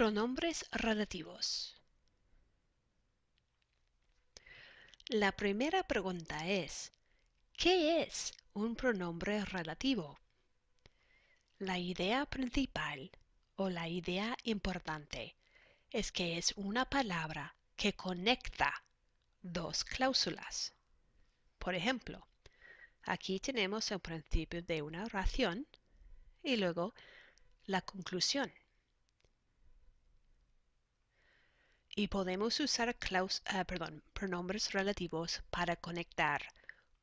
Pronombres relativos. La primera pregunta es, ¿qué es un pronombre relativo? La idea principal o la idea importante es que es una palabra que conecta dos cláusulas. Por ejemplo, aquí tenemos el principio de una oración y luego la conclusión. Y podemos usar pronombres relativos para conectar.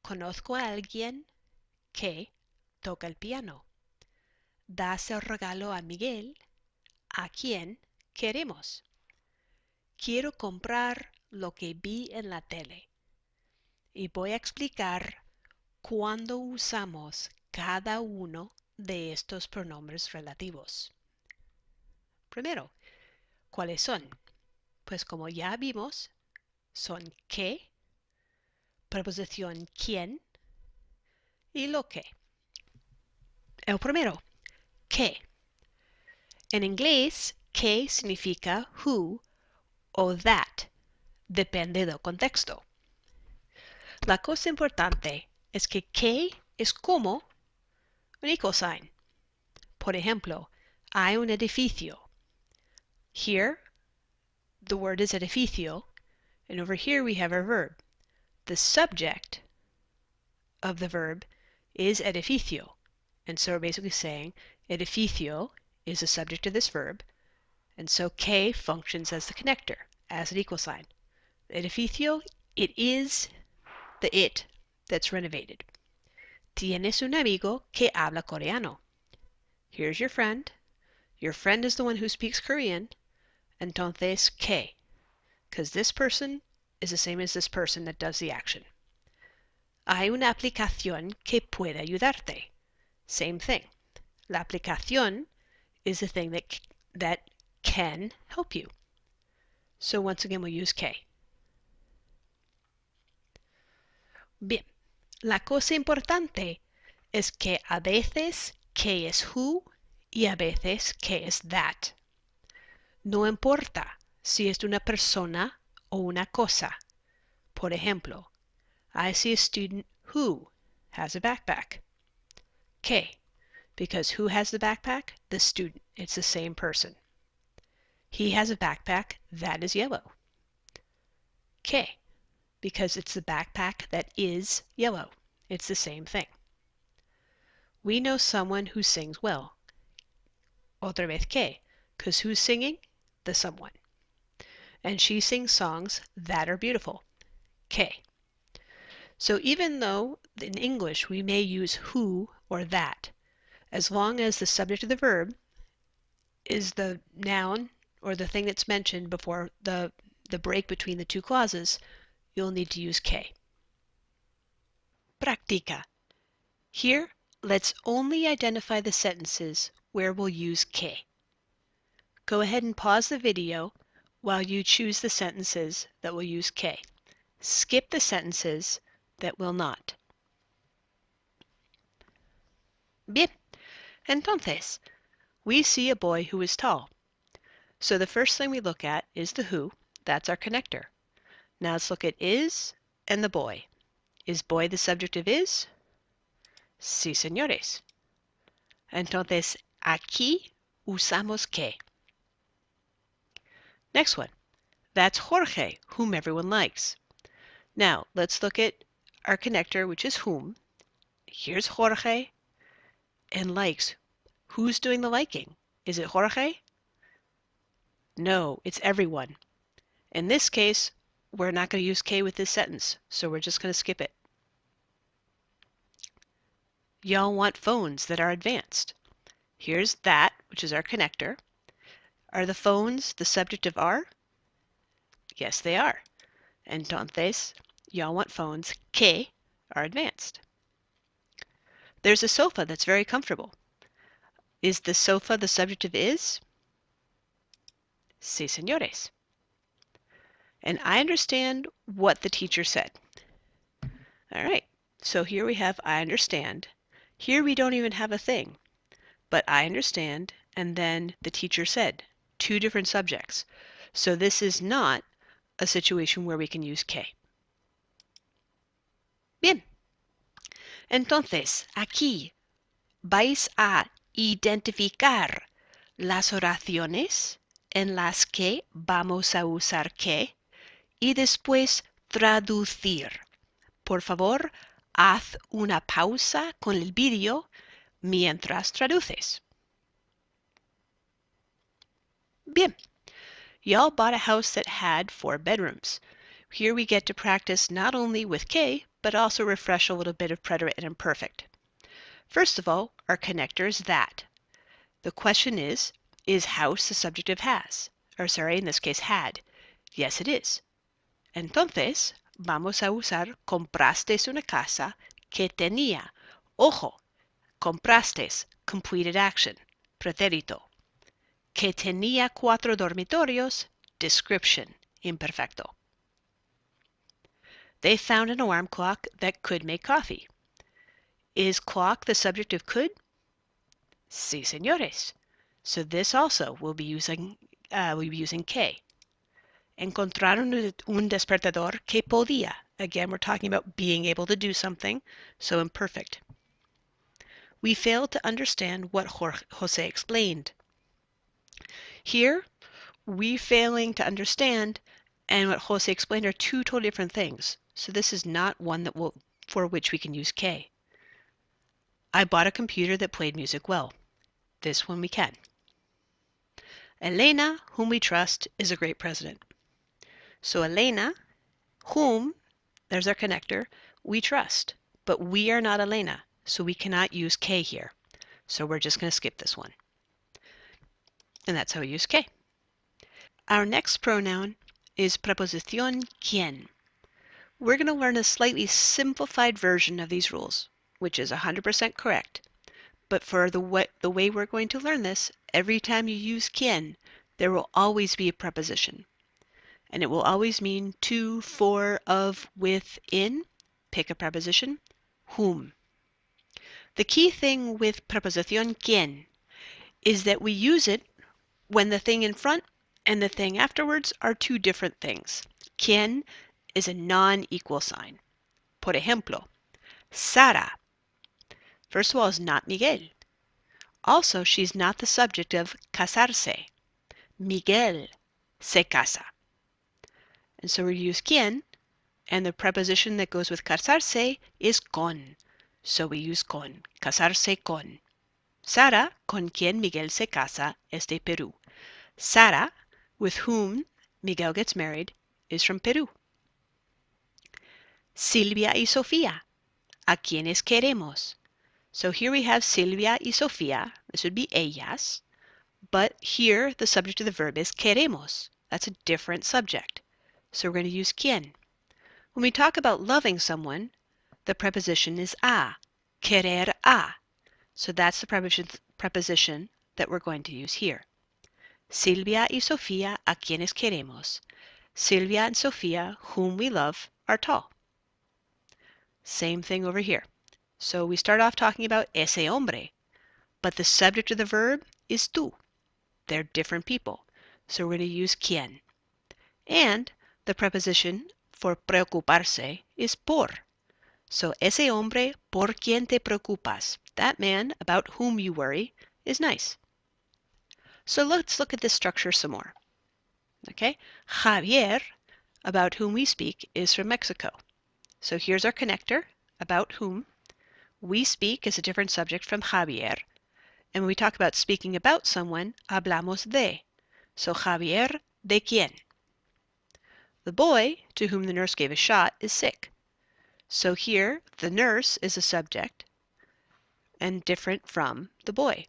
Conozco a alguien que toca el piano. Das el regalo a Miguel, a quien queremos. Quiero comprar lo que vi en la tele. Y voy a explicar cuándo usamos cada uno de estos pronombres relativos. Primero, ¿cuáles son? Pues como ya vimos, son que, preposición quien y lo que. El primero, que. En inglés, que significa who o that, depende del contexto. La cosa importante es que es como un equal sign. Por ejemplo, hay un edificio. Here, the word is edificio, and over here we have our verb. The subject of the verb is edificio, and so we're basically saying edificio is the subject of this verb, and so que functions as the connector, as an equal sign. Edificio, it is the it that's renovated. Tienes un amigo que habla coreano. Here's your friend. Your friend is the one who speaks Korean. Entonces, que? Because this person is the same as this person that does the action. Hay una aplicación que puede ayudarte. Same thing. La aplicación is the thing that can help you. So once again, we'll use que. Bien, la cosa importante es que a veces que es who y a veces que es that. No importa si es una persona o una cosa. Por ejemplo, I see a student who has a backpack. Que, because who has the backpack? The student. It's the same person. He has a backpack that is yellow. Que, because it's the backpack that is yellow. It's the same thing. We know someone who sings well. Otra vez que, because who's singing? The someone. And she sings songs that are beautiful. Que. So even though in English we may use who or that, as long as the subject of the verb is the noun or the thing that's mentioned before the break between the two clauses, you'll need to use que. Practica. Here, let's only identify the sentences where we'll use que. Go ahead and pause the video while you choose the sentences that will use que. Skip the sentences that will not. Bien, entonces, we see a boy who is tall. So the first thing we look at is the who. That's our connector. Now let's look at is and the boy. Is boy the subject of is? Sí, señores. Entonces, aquí usamos que. Next one. That's Jorge, whom everyone likes. Now, let's look at our connector, which is whom. Here's Jorge and likes. Who's doing the liking? Is it Jorge? No, it's everyone. In this case, we're not going to use que with this sentence, so we're just going to skip it. Y'all want phones that are advanced. Here's that, which is our connector. Are the phones the subject of are? Yes, they are. Entonces, y'all want phones que are advanced. There's a sofa that's very comfortable. Is the sofa the subject of is? Sí, señores. And I understand what the teacher said. All right, so here we have I understand. Here we don't even have a thing, but I understand, and then the teacher said. two different subjects. So this is not a situation where we can use que. Bien. Entonces, aquí vais a identificar las oraciones en las que vamos a usar que y después traducir. Por favor, haz una pausa con el vídeo mientras traduces. Bien. Y'all bought a house that had 4 bedrooms. Here we get to practice not only with que, but also refresh a little bit of preterite and imperfect. First of all, our connector is that. The question is house the subject of has? Or sorry, in this case, had. Yes, it is. Entonces, vamos a usar compraste una casa que tenía. Ojo, compraste, completed action, pretérito. Que tenía 4 dormitorios, description, imperfecto. They found an alarm clock that could make coffee. Is clock the subject of could? Sí, señores. So this also will be using que. Encontraron un despertador que podía. Again, we're talking about being able to do something, so imperfect. We failed to understand what Jose explained. Here, we failing to understand and what Jose explained are two totally different things. So this is not one for which we can use que. I bought a computer that played music well. This one we can. Elena, whom we trust, is a great president. So Elena, whom, there's our connector, we trust. But we are not Elena, so we cannot use que here. So we're just going to skip this one. And that's how we use que. Our next pronoun is preposición quien. We're going to learn a slightly simplified version of these rules, which is 100% correct. But for the way we're going to learn this, every time you use quien, there will always be a preposition. And it will always mean to, for, of, with, in. Pick a preposition. Whom. The key thing with preposición quien is that we use it when the thing in front and the thing afterwards are two different things. Quien is a non-equal sign. Por ejemplo, Sara, first of all, is not Miguel. Also, she's not the subject of casarse. Miguel se casa. And so we use quien, and the preposition that goes with casarse is con. So we use con, casarse con. Sara, con quien Miguel se casa, es de Perú. Sara, with whom Miguel gets married, is from Peru. Silvia y Sofía, a quienes queremos. So here we have Silvia y Sofía. This would be ellas. But here the subject of the verb is queremos. That's a different subject. So we're going to use quien. When we talk about loving someone, the preposition is a. Querer a. So that's the preposition that we're going to use here. Silvia y Sofía, a quienes queremos. Silvia and Sofía, whom we love, are tall. Same thing over here. So we start off talking about ese hombre, but the subject of the verb is tú. They're different people, so we're going to use quien. And the preposition for preocuparse is por. So ese hombre por quien te preocupas. That man about whom you worry is nice. So let's look at this structure some more. Okay, Javier, about whom we speak, is from Mexico. So here's our connector, about whom. We speak is a different subject from Javier. And when we talk about speaking about someone, hablamos de. So Javier, de quien. The boy, to whom the nurse gave a shot, is sick. So here, the nurse is a subject and different from the boy.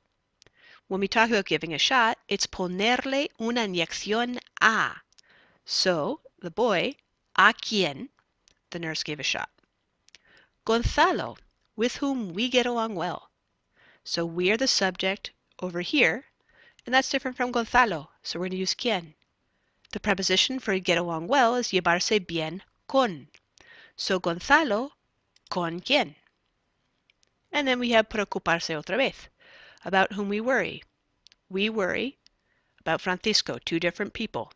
When we talk about giving a shot, it's ponerle una inyección a. So, the boy, a quien, the nurse gave a shot. Gonzalo, with whom we get along well. So we are the subject over here, and that's different from Gonzalo, so we're going to use quien. The preposition for get along well is llevarse bien con. So Gonzalo, con quien. And then we have preocuparse otra vez, about whom we worry. We worry about Francisco, two different people.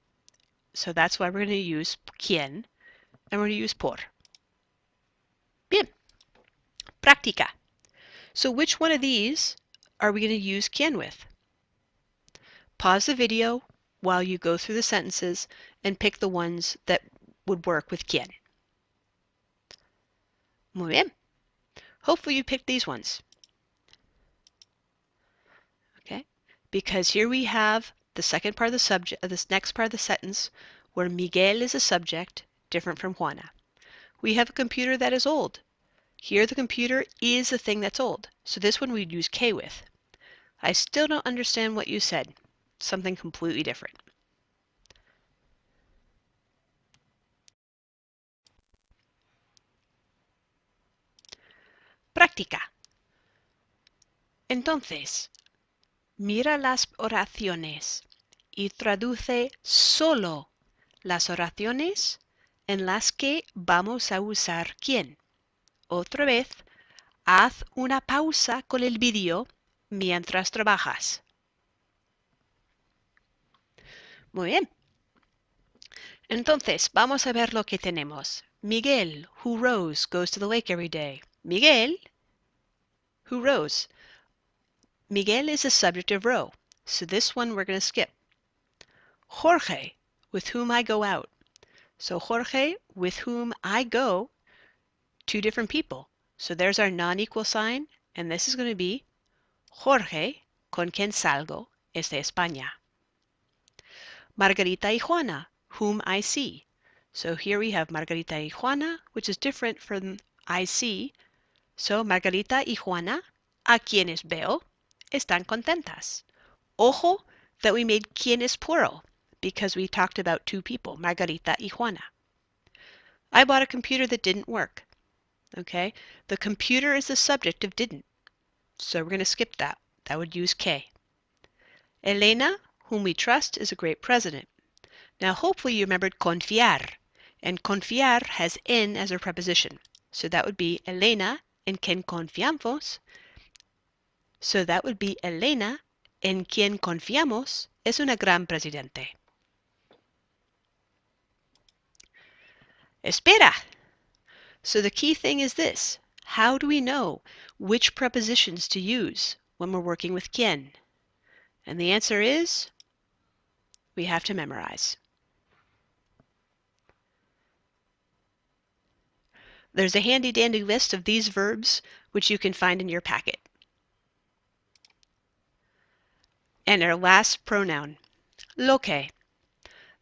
So that's why we're going to use quien and we're going to use por. Bien, práctica. So which one of these are we going to use quien with? Pause the video while you go through the sentences and pick the ones that would work with quien. Muy bien. Hopefully you picked these ones. Okay? Because here we have the second part of the subject, this next part of the sentence, where Miguel is a subject, different from Juana. We have a computer that is old. Here the computer is the thing that's old. So this one we'd use K with. I still don't understand what you said. Something completely different. Práctica. Entonces, mira las oraciones y traduce solo las oraciones en las que vamos a usar quien. Otra vez, haz una pausa con el vídeo mientras trabajas. Muy bien. Entonces, vamos a ver lo que tenemos. Miguel, who rows, goes to the lake every day. Miguel, who rows. Miguel is the subject of row, so this one we're going to skip. Jorge, with whom I go out. So Jorge, with whom I go, two different people. So there's our non-equal sign, and this is going to be Jorge, con quien salgo, es de España. Margarita y Juana, whom I see. So here we have Margarita y Juana, which is different from I see. So Margarita y Juana, a quienes veo, están contentas. Ojo that we made quienes plural because we talked about two people, Margarita y Juana. I bought a computer that didn't work. Okay, the computer is the subject of didn't. So we're going to skip that. That would use K. Elena, whom we trust, is a great president. Now hopefully you remembered confiar, and confiar has en as a preposition. So that would be Elena, en quien confiamos. So that would be Elena, en quien confiamos, es una gran presidente. Espera! So the key thing is this. How do we know which prepositions to use when we're working with quien? And the answer is we have to memorize. There's a handy-dandy list of these verbs which you can find in your packet. And our last pronoun, lo que,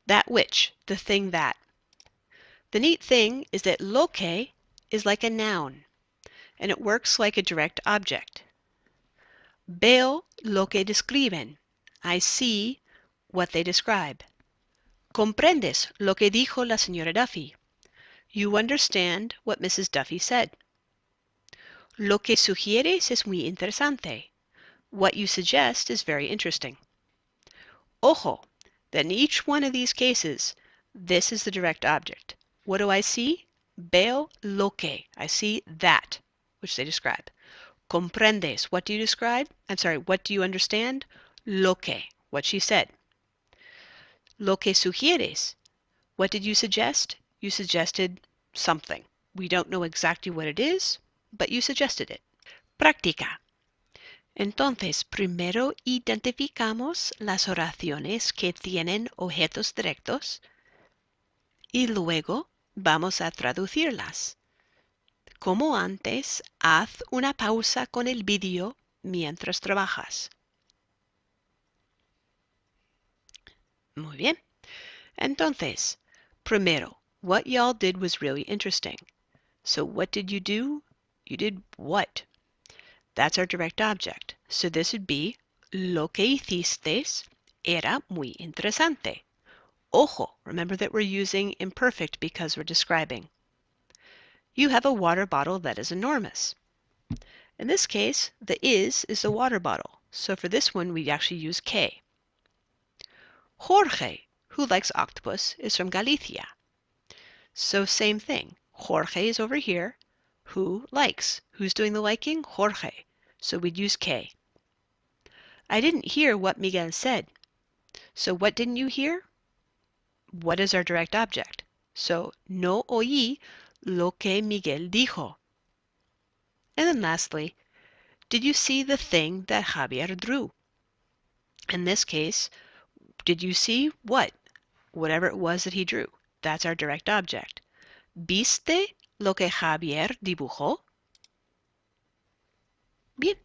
that which, the thing that. The neat thing is that lo que is like a noun, and it works like a direct object. Veo lo que describen. I see what they describe. Comprendes lo que dijo la señora Duffy. You understand what Mrs. Duffy said. Lo que sugieres es muy interesante. What you suggest is very interesting. Ojo, that in each one of these cases, this is the direct object. What do I see? Veo lo que. I see that, which they describe. Comprendes. What do you describe? I'm sorry, what do you understand? Lo que, what she said. Lo que sugieres. What did you suggest? You suggested something. We don't know exactly what it is, but you suggested it. Práctica. Entonces, primero identificamos las oraciones que tienen objetos directos y luego vamos a traducirlas. Como antes, haz una pausa con el vídeo mientras trabajas. Muy bien. Entonces, primero, what y'all did was really interesting. So what did you do? You did what? That's our direct object. So this would be, lo que hiciste era muy interesante. Ojo, remember that we're using imperfect because we're describing. You have a water bottle that is enormous. In this case, the is the water bottle. So for this one, we actually use K. Jorge, who likes octopus, is from Galicia. So same thing. Jorge is over here. Who likes? Who's doing the liking? Jorge. So we'd use K. I didn't hear what Miguel said. So what didn't you hear? What is our direct object? So, no oí lo que Miguel dijo. And then lastly, did you see the thing that Javier drew? In this case, did you see what? Whatever it was that he drew. That's our direct object. ¿Viste lo que Javier dibujó? Bien.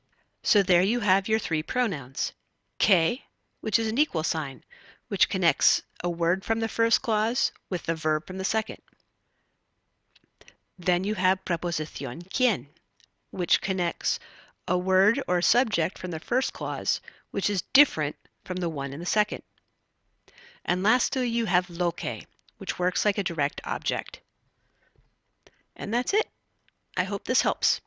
So there you have your three pronouns. Que, which is an equal sign, which connects a word from the first clause with the verb from the second. Then you have preposición quien, which connects a word or subject from the first clause, which is different from the one in the second. And lastly, you have lo que, which works like a direct object. And that's it. I hope this helps.